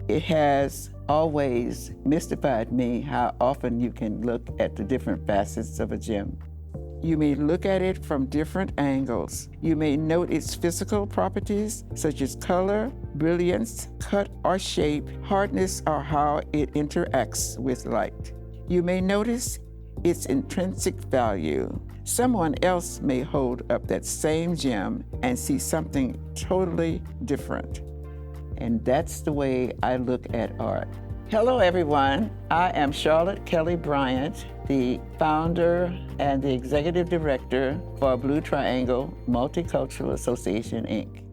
It has always mystified me how often you can look at the different facets of a gem. You may look at it from different angles. You may note its physical properties, such as color, brilliance, cut or shape, hardness, or how it interacts with light. You may notice its intrinsic value. Someone else may hold up that same gem and see something totally different. And that's the way I look at art. Hello, everyone. I am Charlotte Kelly Bryant, the founder and the executive director for Blue Triangle Multicultural Association, Inc.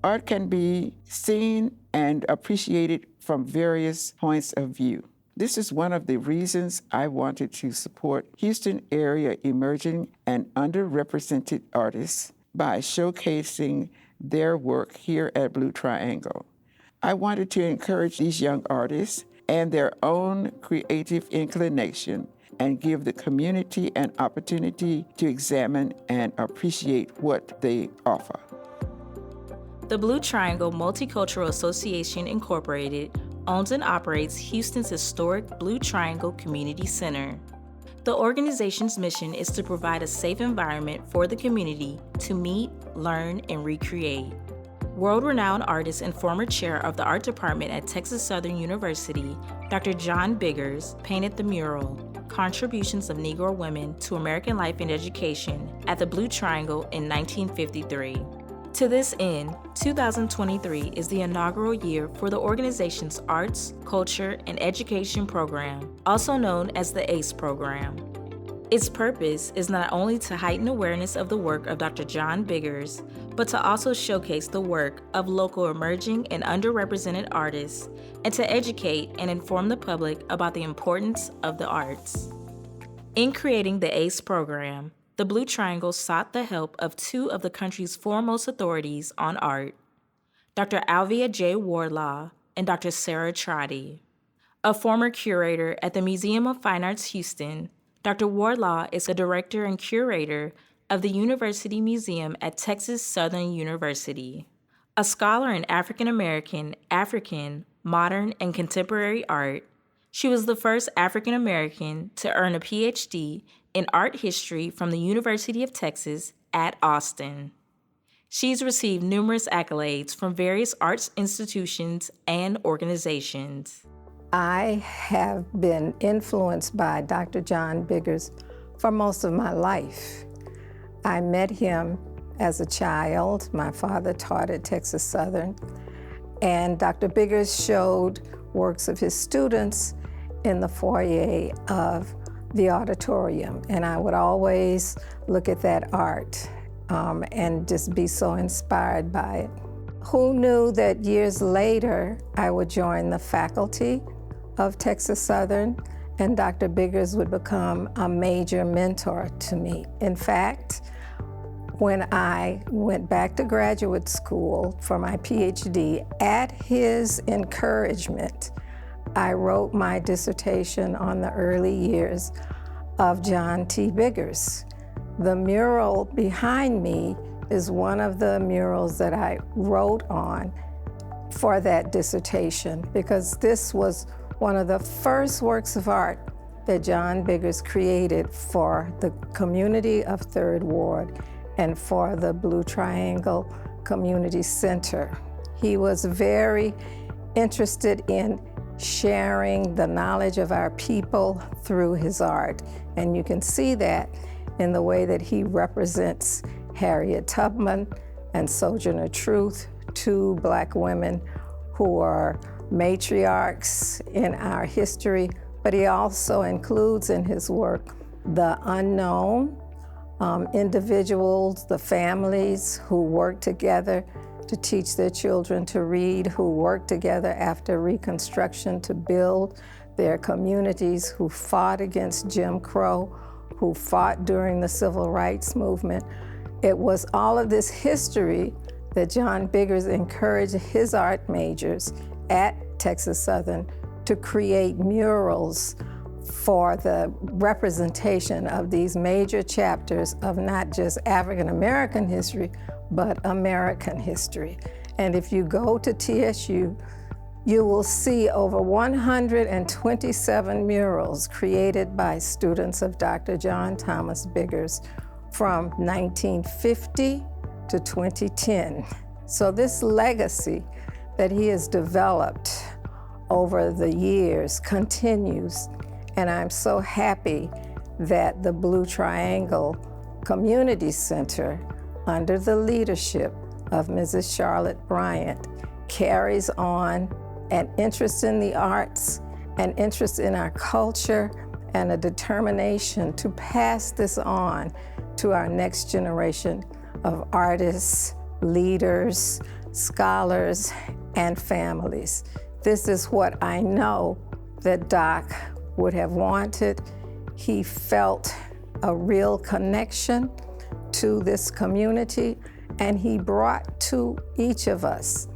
Art can be seen and appreciated from various points of view. This is one of the reasons I wanted to support Houston area emerging and underrepresented artists by showcasing their work here at Blue Triangle. I wanted to encourage these young artists and their own creative inclination and give the community an opportunity to examine and appreciate what they offer. The Blue Triangle Multicultural Association, Incorporated owns and operates Houston's historic Blue Triangle Community Center. The organization's mission is to provide a safe environment for the community to meet, learn, and recreate. World-renowned artist and former chair of the art department at Texas Southern University, Dr. John Biggers, painted the mural, Contributions of Negro Women to American Life and Education, at the Blue Triangle in 1953. To this end, 2023 is the inaugural year for the organization's Arts, Culture, and Education program, also known as the A.C.E. program. Its purpose is not only to heighten awareness of the work of Dr. John Biggers, but to also showcase the work of local emerging and underrepresented artists, and to educate and inform the public about the importance of the arts. In creating the A.C.E. program, the Blue Triangle sought the help of two of the country's foremost authorities on art, Dr. Alvia J. Wardlaw and Dr. Sarah Trotty. A former curator at the Museum of Fine Arts Houston, Dr. Wardlaw is the director and curator of the University Museum at Texas Southern University. A scholar in African American, modern, and contemporary art, she was the first African American to earn a PhD in art history from the University of Texas at Austin. She's received numerous accolades from various arts institutions and organizations. I have been influenced by Dr. John Biggers for most of my life. I met him as a child. My father taught at Texas Southern, and Dr. Biggers showed works of his students in the foyer of the auditorium, and I would always look at that art and just be so inspired by it. Who knew that years later I would join the faculty of Texas Southern, and Dr. Biggers would become a major mentor to me. In fact, when I went back to graduate school for my PhD, at his encouragement, I wrote my dissertation on the early years of John T. Biggers. The mural behind me is one of the murals that I wrote on for that dissertation, because this was one of the first works of art that John Biggers created for the community of Third Ward and for the Blue Triangle Community Center. He was very interested in sharing the knowledge of our people through his art. And you can see that in the way that he represents Harriet Tubman and Sojourner Truth, two Black women who are matriarchs in our history, but he also includes in his work the unknown individuals, the families who work together to teach their children to read, who work together after Reconstruction to build their communities, who fought against Jim Crow, who fought during the Civil Rights Movement. It was all of this history that John Biggers encouraged his art majors at Texas Southern to create murals for the representation of these major chapters of not just African American history, but American history. And if you go to TSU, you will see over 127 murals created by students of Dr. John Thomas Biggers from 1950 to 2010. So this legacy that he has developed over the years continues, and I'm so happy that the Blue Triangle Community Center, under the leadership of Mrs. Charlotte Bryant, carries on an interest in the arts, an interest in our culture, and a determination to pass this on to our next generation of artists, leaders, scholars, and families. This is what I know that Doc would have wanted. He felt a real connection to this community, and he brought to each of us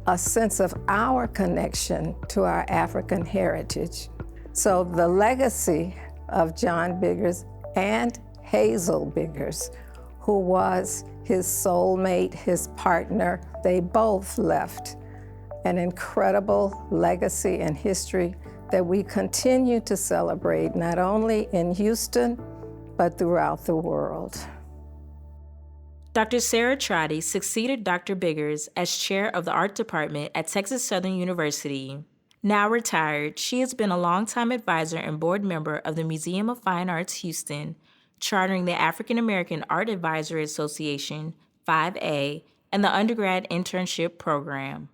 a sense of our connection to our African heritage. So the legacy of John Biggers and Hazel Biggers, who was his soulmate, his partner, they both left an incredible legacy and history that we continue to celebrate, not only in Houston, but throughout the world. Dr. Sarah Trotty succeeded Dr. Biggers as chair of the art department at Texas Southern University. Now retired, she has been a longtime advisor and board member of the Museum of Fine Arts Houston, chartering the African American Art Advisory Association, 5A, and the undergrad internship program.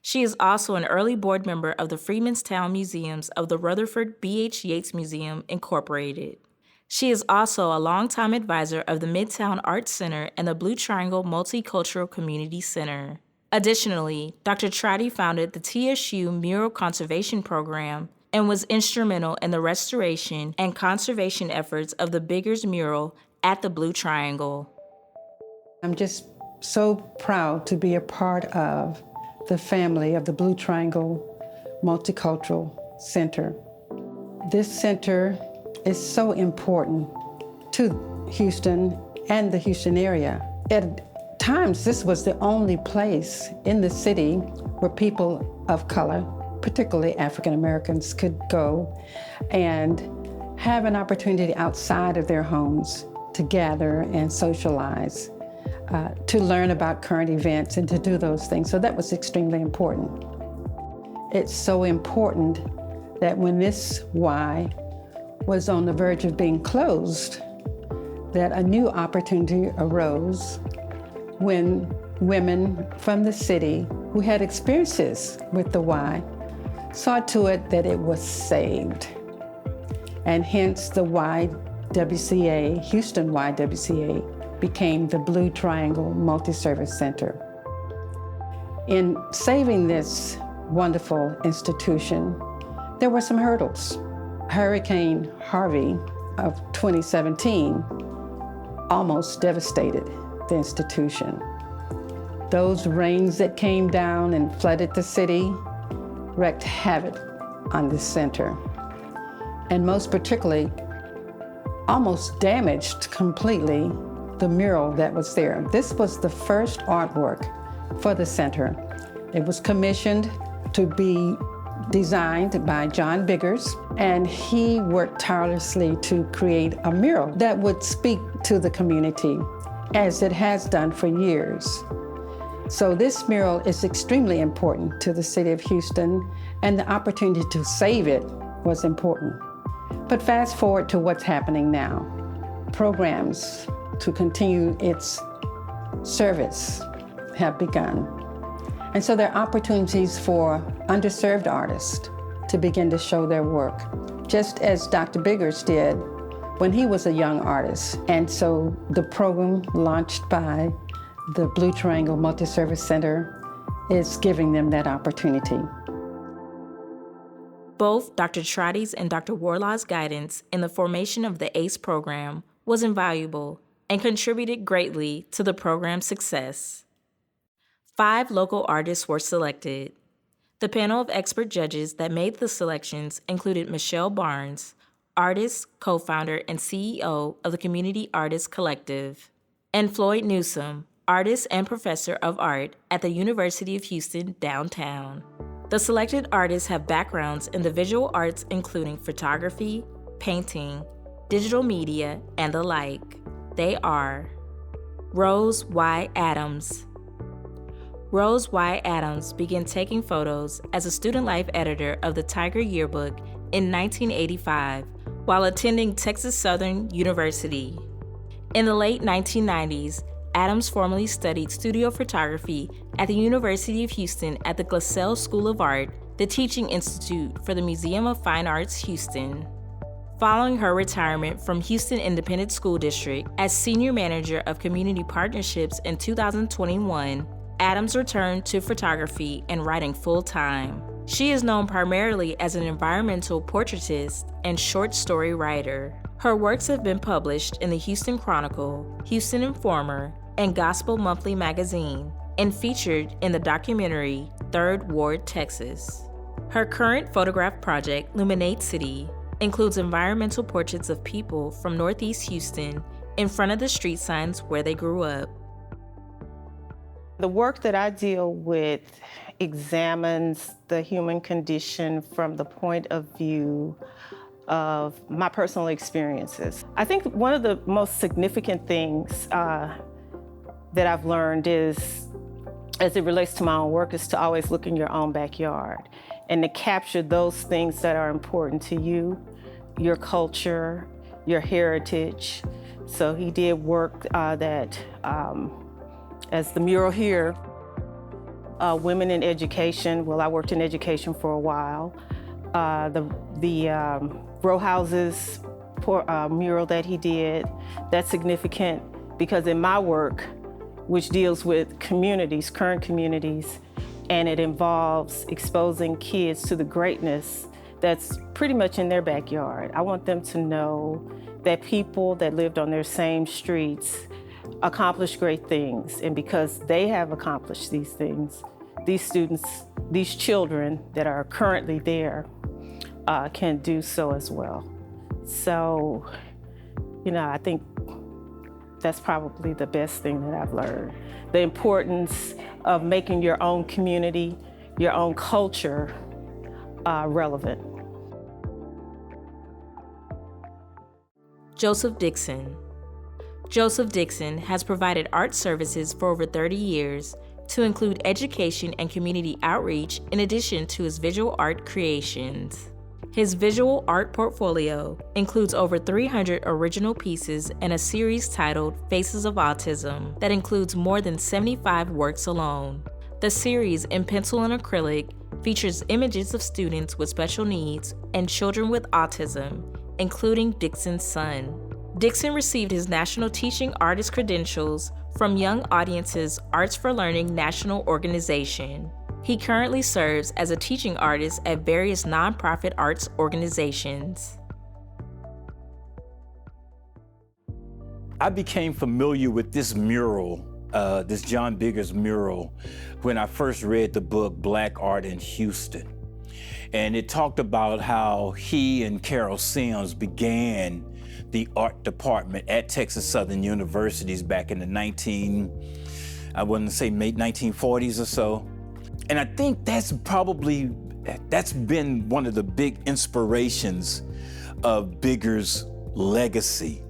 She is also an early board member of the Freemanstown Museums of the Rutherford B.H. Yates Museum, Incorporated. She is also a longtime advisor of the Midtown Arts Center and the Blue Triangle Multicultural Community Center. Additionally, Dr. Trotty founded the TSU Mural Conservation Program and was instrumental in the restoration and conservation efforts of the Biggers mural at the Blue Triangle. I'm just so proud to be a part of the family of the Blue Triangle Multicultural Center. This center is so important to Houston and the Houston area. At times, this was the only place in the city where people of color, particularly African Americans, could go and have an opportunity outside of their homes to gather and socialize, to learn about current events and to do those things. So that was extremely important. It's so important that when this Y was on the verge of being closed, that a new opportunity arose when women from the who had experiences with the Y saw to it that it was saved. And hence the YWCA, Houston YWCA, became the Blue Triangle Multi-Service Center. In saving this wonderful institution, there were some hurdles. Hurricane Harvey of 2017 almost devastated the institution. Those rains that came down and flooded the city wreaked havoc on this center, and most particularly, almost damaged completely the mural that was there. This was the first artwork for the center. It was commissioned to be designed by John Biggers, and he worked tirelessly to create a mural that would speak to the community, as it has done for years. So this mural is extremely important to the city of Houston, and the opportunity to save it was important. But fast forward to what's happening now. Programs to continue its service have begun. And so there are opportunities for underserved artists to begin to show their work, just as Dr. Biggers did when he was a young artist. And so the program launched by the Blue Triangle Multi-Service Center is giving them that opportunity. Both Dr. Trotty's and Dr. Warlaw's guidance in the formation of the A.C.E program was invaluable and contributed greatly to the program's success. 5 local artists were selected. The panel of expert judges that made the selections included Michelle Barnes, artist, co-founder, and CEO of the Community Artists Collective, and Floyd Newsom, artist and professor of art at the University of Houston downtown. The selected artists have backgrounds in the visual arts including photography, painting, digital media, and the like. They are Rose Y. Adams. Rose Y. Adams began taking photos as a student life editor of the Tiger Yearbook in 1985 while attending Texas Southern University. In the late 1990s, Adams formally studied studio photography at the University of Houston at the Glassell School of Art, the teaching institute for the Museum of Fine Arts, Houston. Following her retirement from Houston Independent School District as Senior Manager of Community Partnerships in 2021, Adams returned to photography and writing full-time. She is known primarily as an environmental portraitist and short story writer. Her works have been published in the Houston Chronicle, Houston Informer, and Gospel Monthly magazine, and featured in the documentary Third Ward, Texas. Her current photograph project, Luminate City, includes environmental portraits of people from Northeast Houston in front of the street signs where they grew up. The work that I deal with examines the human condition from the point of view of my personal experiences. I think one of the most significant things that I've learned is, as it relates to my own work, is to always look in your own backyard and to capture those things that are important to you, your culture, your heritage. So he did work that, as the mural here, women in education. Well, I worked in education for a while. The row houses mural that he did, that's significant because in my work, which deals with communities, current communities, and it involves exposing kids to the greatness that's pretty much in their backyard. I want them to know that people that lived on their same streets accomplished great things, and because they have accomplished these things, these students, these children that are currently there can do so as well. So, I think that's probably the best thing that I've learned. The importance of making your own community, your own culture relevant. Joseph Dixon. Joseph Dixon has provided art services for over 30 years to include education and community outreach in addition to his visual art creations. His visual art portfolio includes over 300 original pieces and a series titled Faces of Autism that includes more than 75 works alone. The series in pencil and acrylic features images of students with special needs and children with autism, including Dixon's son. Dixon received his National Teaching Artist credentials from Young Audiences Arts for Learning National Organization. He currently serves as a teaching artist at various nonprofit arts organizations. I became familiar with this mural, this John Biggers mural, when I first read the book Black Art in Houston. And it talked about how he and Carol Sims began the art department at Texas Southern Universities back in the late 1940s or so. And I think that's been one of the big inspirations of Biggers' legacy,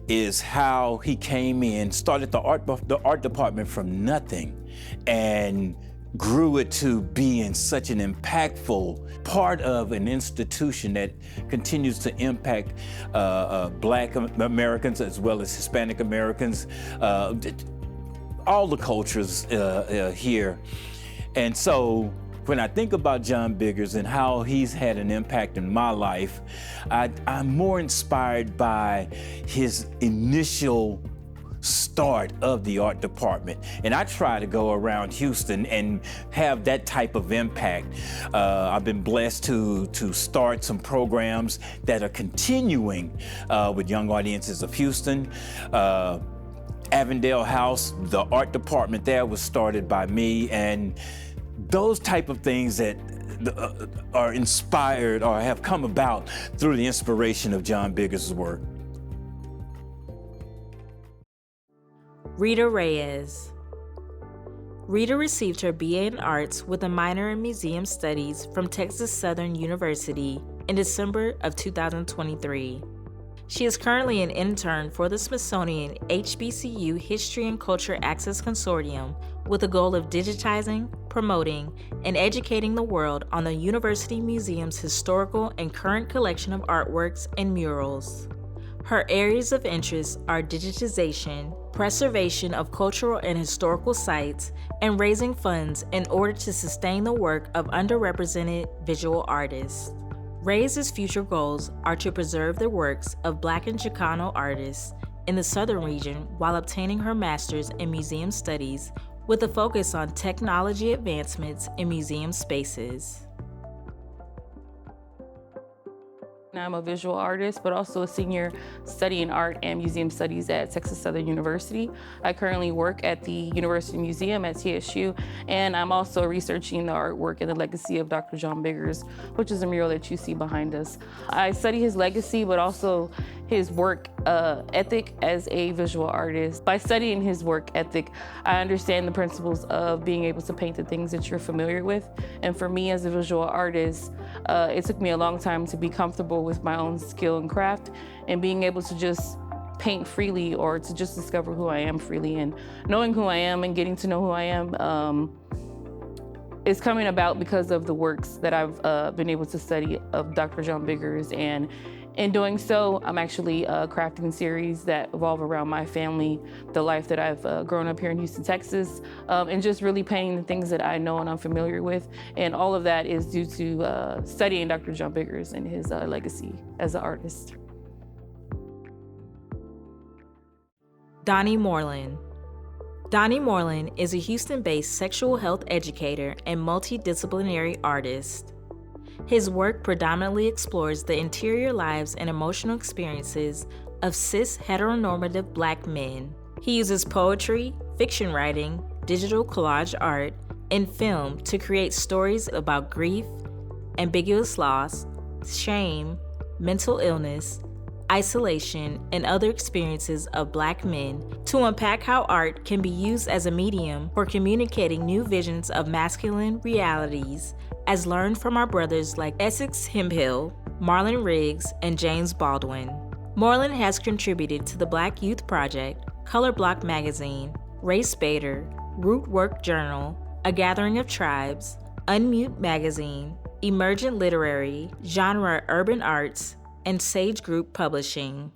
is how he came in, started the art department from nothing, and grew it to being such an impactful part of an institution that continues to impact Black Americans as well as Hispanic Americans, all the cultures here. And so when I think about John Biggers and how he's had an impact in my life, I'm more inspired by his initial start of the art department. And I try to go around Houston and have that type of impact. I've been blessed to start some programs that are continuing with Young Audiences of Houston. Avondale House, the art department there was started by me, and those type of things that are inspired or have come about through the inspiration of John Biggers' work. Rita Reyes. Rita received her BA in Arts with a minor in Museum Studies from Texas Southern University in December of 2023. She is currently an intern for the Smithsonian HBCU History and Culture Access Consortium with the goal of digitizing, promoting, and educating the world on the University Museum's historical and current collection of artworks and murals. Her areas of interest are digitization, preservation of cultural and historical sites, and raising funds in order to sustain the work of underrepresented visual artists. Ray's future goals are to preserve the works of Black and Chicano artists in the Southern region while obtaining her master's in museum studies with a focus on technology advancements in museum spaces. I'm a visual artist, but also a senior studying art and museum studies at Texas Southern University. I currently work at the University Museum at TSU, and I'm also researching the artwork and the legacy of Dr. John Biggers, which is a mural that you see behind us. I study his legacy, but also his work ethic as a visual artist. By studying his work ethic, I understand the principles of being able to paint the things that you're familiar with. And for me as a visual artist, it took me a long time to be comfortable with my own skill and craft and being able to just paint freely or to just discover who I am freely. And knowing who I am and getting to know who I am is coming about because of the works that I've been able to study of Dr. John Biggers. And in doing so, I'm actually crafting series that evolve around my family, the life that I've grown up here in Houston, Texas, and just really painting the things that I know and I'm familiar with. And all of that is due to studying Dr. John Biggers and his legacy as an artist. Donnie Moreland. Donnie Moreland is a Houston-based sexual health educator and multidisciplinary artist. His work predominantly explores the interior lives and emotional experiences of cis heteronormative Black men. He uses poetry, fiction writing, digital collage art, and film to create stories about grief, ambiguous loss, shame, mental illness, isolation, and other experiences of Black men to unpack how art can be used as a medium for communicating new visions of masculine realities as learned from our brothers like Essex Hemphill, Marlon Riggs, and James Baldwin. Moreland has contributed to the Black Youth Project, Color Block Magazine, Race Bader, Root Work Journal, A Gathering of Tribes, Unmute Magazine, Emergent Literary, Genre Urban Arts, and Sage Group Publishing.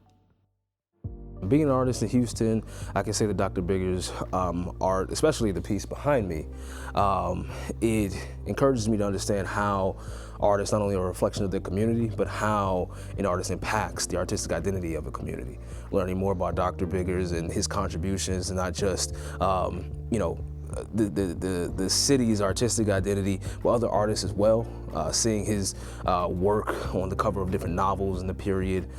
Being an artist in Houston, I can say that Dr. Biggers' art, especially the piece behind me, it encourages me to understand how artists not only are a reflection of their community, but how an artist impacts the artistic identity of a community. Learning more about Dr. Biggers and his contributions, and not just, the city's artistic identity, but other artists as well. Seeing his work on the cover of different novels in the period,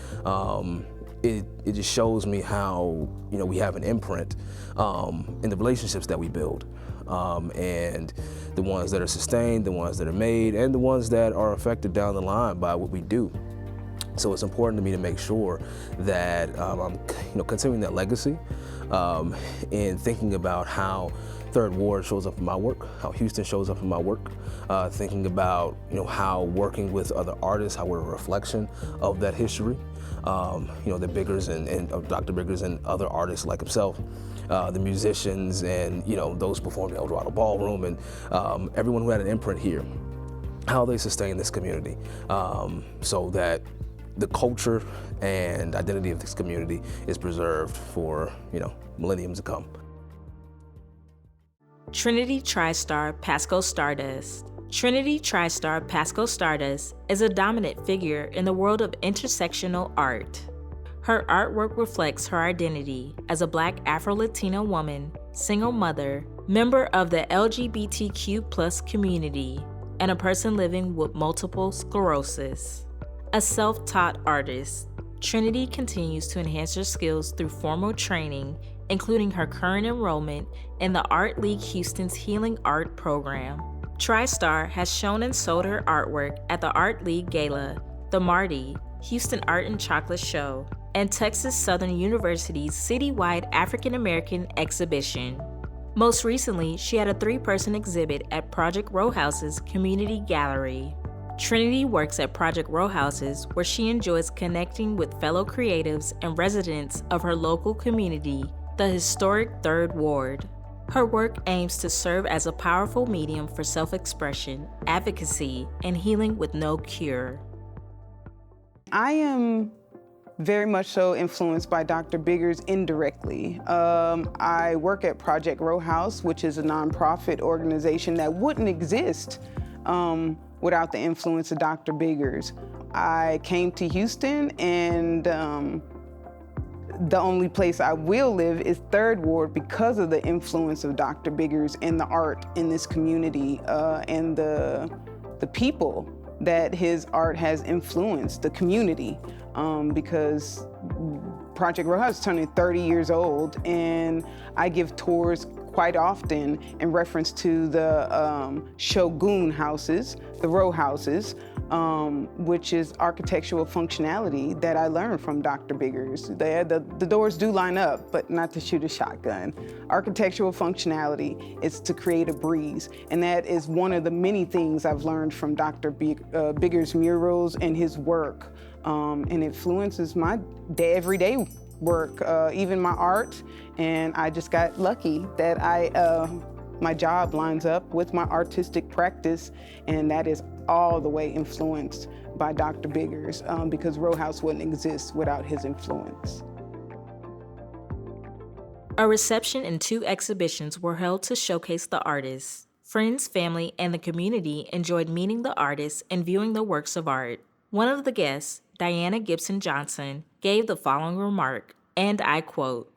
it just shows me how we have an imprint in the relationships that we build, and the ones that are sustained, the ones that are made, and the ones that are affected down the line by what we do. So it's important to me to make sure that I'm continuing that legacy, and thinking about how Third Ward shows up in my work, how Houston shows up in my work, thinking about how working with other artists, how we're a reflection of that history. The Biggers and Dr. Biggers and other artists like himself, the musicians and those performing El Dorado Ballroom, and everyone who had an imprint here, how they sustain this community, so that the culture and identity of this community is preserved for millenniums to come. Trinity TriStar Pasco Stardust. Trinity TriStar Pasco Stardust is a dominant figure in the world of intersectional art. Her artwork reflects her identity as a Black Afro-Latina woman, single mother, member of the LGBTQ+ community, and a person living with multiple sclerosis. A self-taught artist, Trinity continues to enhance her skills through formal training, including her current enrollment in the Art League Houston's Healing Art program. TriStar has shown and sold her artwork at the Art League Gala, the Marty, Houston Art and Chocolate Show, and Texas Southern University's citywide African American exhibition. Most recently, she had a 3-person exhibit at Project Row House's Community Gallery. Trinity works at Project Row Houses, where she enjoys connecting with fellow creatives and residents of her local community, the historic 3rd Ward. Her work aims to serve as a powerful medium for self-expression, advocacy, and healing with no cure. I am very much so influenced by Dr. Biggers indirectly. I work at Project Row House, which is a nonprofit organization that wouldn't exist without the influence of Dr. Biggers. I came to Houston, and the only place I will live is 3rd Ward because of the influence of Dr. Biggers and the art in this community and the people that his art has influenced, the community, because Project Row House is turning 30 years old, and I give tours quite often in reference to the Shogun houses, the row houses, which is architectural functionality that I learned from Dr. Biggers. The doors do line up, but not to shoot a shotgun. Architectural functionality is to create a breeze, and that is one of the many things I've learned from Dr. Biggers' murals and his work, and influences my everyday work, even my art, and I just got lucky that my job lines up with my artistic practice, and that is all the way influenced by Dr. Biggers, because Row House wouldn't exist without his influence. A reception and 2 exhibitions were held to showcase the artists. Friends, family, and the community enjoyed meeting the artists and viewing the works of art. One of the guests, Diana Gibson Johnson, gave the following remark, and I quote,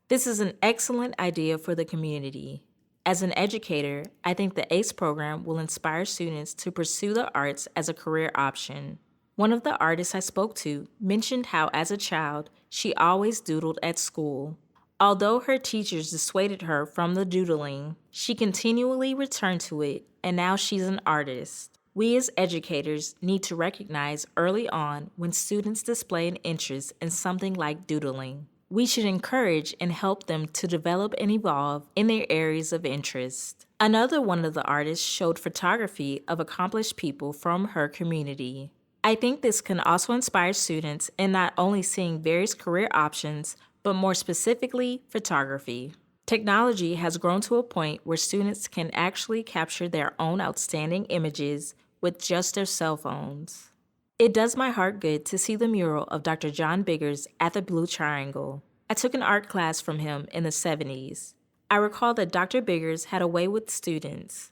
"This is an excellent idea for the community. As an educator, I think the ACE program will inspire students to pursue the arts as a career option." One of the artists I spoke to mentioned how as a child, she always doodled at school. Although her teachers dissuaded her from the doodling, she continually returned to it, and now she's an artist. We as educators need to recognize early on when students display an interest in something like doodling. We should encourage and help them to develop and evolve in their areas of interest. Another one of the artists showed photography of accomplished people from her community. I think this can also inspire students in not only seeing various career options, but more specifically, photography. Technology has grown to a point where students can actually capture their own outstanding images with just their cell phones. It does my heart good to see the mural of Dr. John Biggers at the Blue Triangle. I took an art class from him in the 70s. I recall that Dr. Biggers had a way with students.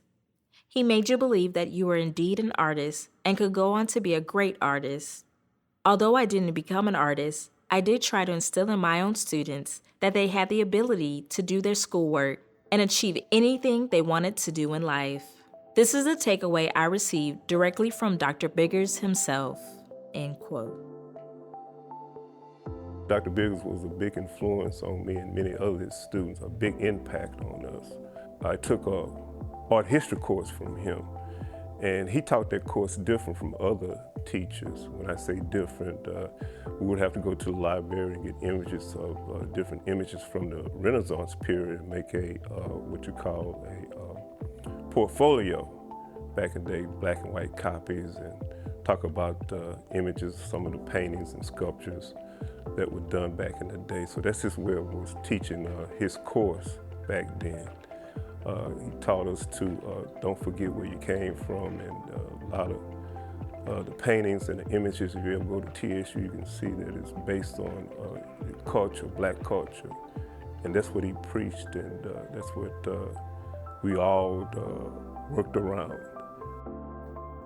He made you believe that you were indeed an artist and could go on to be a great artist. Although I didn't become an artist, I did try to instill in my own students that they had the ability to do their schoolwork and achieve anything they wanted to do in life. This is the takeaway I received directly from Dr. Biggers himself, end quote. Dr. Biggers was a big influence on me and many other his students, a big impact on us. I took a art history course from him, and he taught that course different from other teachers. When I say different, we would have to go to the library and get images of different images from the Renaissance period and make a what you call a portfolio. Back in the day, black and white copies, and talk about images, some of the paintings and sculptures that were done back in the day. So that's his way of was teaching his course back then. He taught us to don't forget where you came from, and a lot of the paintings and the images, if you ever go to TSU, you can see that it's based on culture, black culture. And that's what he preached, and that's what we all worked around.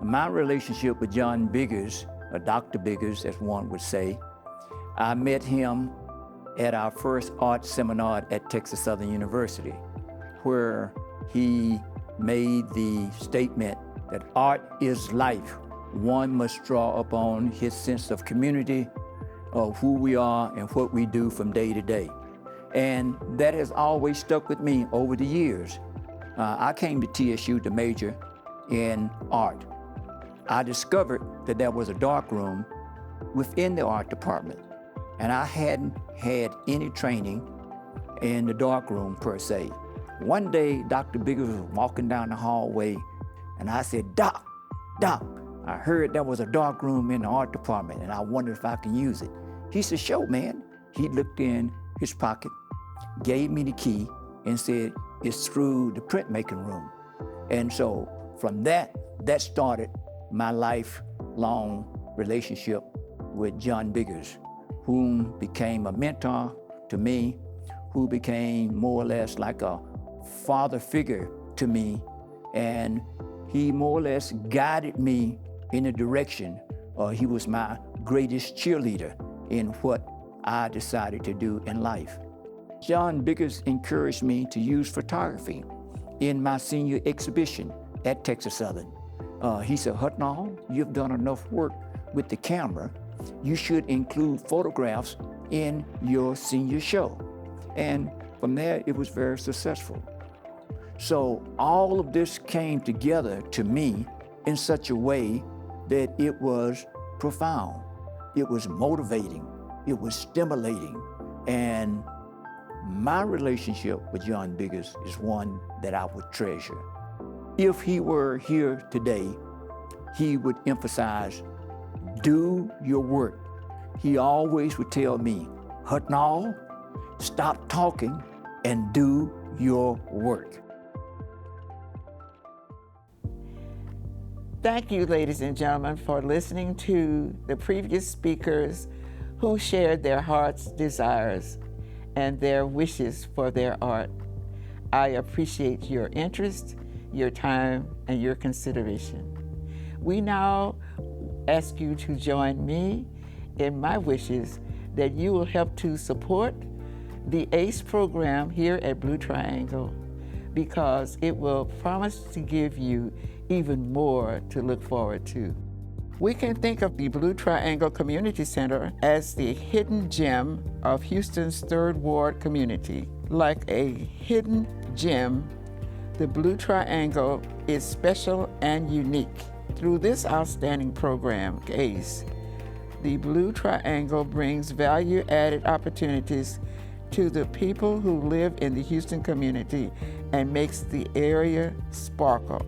My relationship with John Biggers, or Dr. Biggers, as one would say, I met him at our first art seminar at Texas Southern University, where he made the statement that art is life. One must draw upon his sense of community, of who we are and what we do from day to day. And that has always stuck with me over the years. I came to TSU to major in art. I discovered that there was a dark room within the art department, and I hadn't had any training in the dark room per se. One day, Dr. Biggers was walking down the hallway, and I said, Doc, I heard there was a dark room in the art department, and I wondered if I could use it. He said, sure, man. He looked in his pocket, gave me the key, and said, it's through the printmaking room. And so from that started my lifelong relationship with John Biggers, whom became a mentor to me, who became more or less like a father figure to me, and he more or less guided me in a direction. He was my greatest cheerleader in what I decided to do in life. John Biggers encouraged me to use photography in my senior exhibition at Texas Southern. He said, Hutnall, you've done enough work with the camera. You should include photographs in your senior show. And from there, it was very successful. So all of this came together to me in such a way that it was profound. It was motivating. It was stimulating. And my relationship with John Biggers is one that I would treasure. If he were here today, he would emphasize, do your work. He always would tell me, Hutnall, stop talking and do your work. Thank you, ladies and gentlemen, for listening to the previous speakers who shared their heart's desires and their wishes for their art. I appreciate your interest, your time, and your consideration. We now ask you to join me in my wishes that you will help to support the A.C.E program here at Blue Triangle, because it will promise to give you even more to look forward to. We can think of the Blue Triangle Community Center as the hidden gem of Houston's 3rd Ward community. Like a hidden gem, the Blue Triangle is special and unique. Through this outstanding program, A.C.E, the Blue Triangle brings value-added opportunities to the people who live in the Houston community and makes the area sparkle.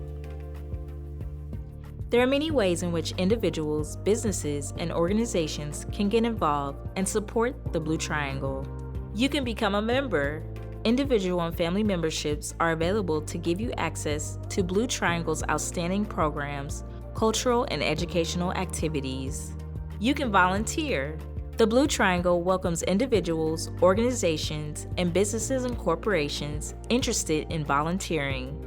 There are many ways in which individuals, businesses, and organizations can get involved and support the Blue Triangle. You can become a member. Individual and family memberships are available to give you access to Blue Triangle's outstanding programs, cultural and educational activities. You can volunteer. The Blue Triangle welcomes individuals, organizations, and businesses and corporations interested in volunteering.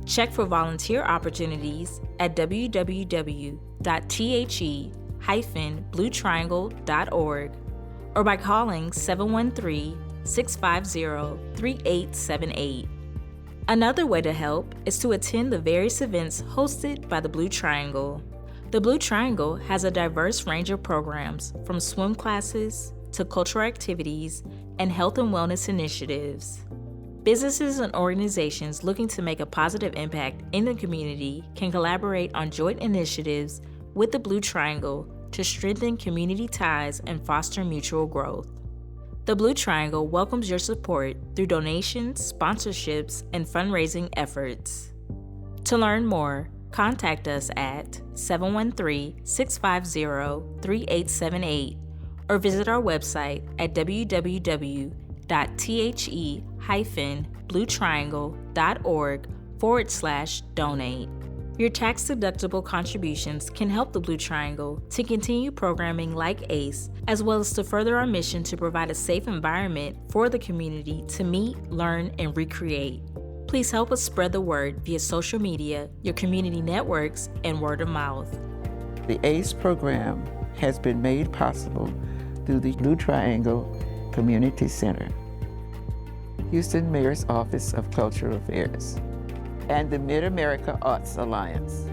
Check for volunteer opportunities at www.the-bluetriangle.org or by calling 713-650-3878. Another way to help is to attend the various events hosted by the Blue Triangle. The Blue Triangle has a diverse range of programs, from swim classes to cultural activities and health and wellness initiatives. Businesses and organizations looking to make a positive impact in the community can collaborate on joint initiatives with the Blue Triangle to strengthen community ties and foster mutual growth. The Blue Triangle welcomes your support through donations, sponsorships, and fundraising efforts. To learn more, contact us at 713-650-3878 or visit our website at www.the-bluetriangle.org/donate. Your tax-deductible contributions can help the Blue Triangle to continue programming like A.C.E, as well as to further our mission to provide a safe environment for the community to meet, learn, and recreate. Please help us spread the word via social media, your community networks, and word of mouth. The A.C.E program has been made possible through the Blue Triangle Community Center, Houston Mayor's Office of Cultural Affairs, and the Mid-America Arts Alliance.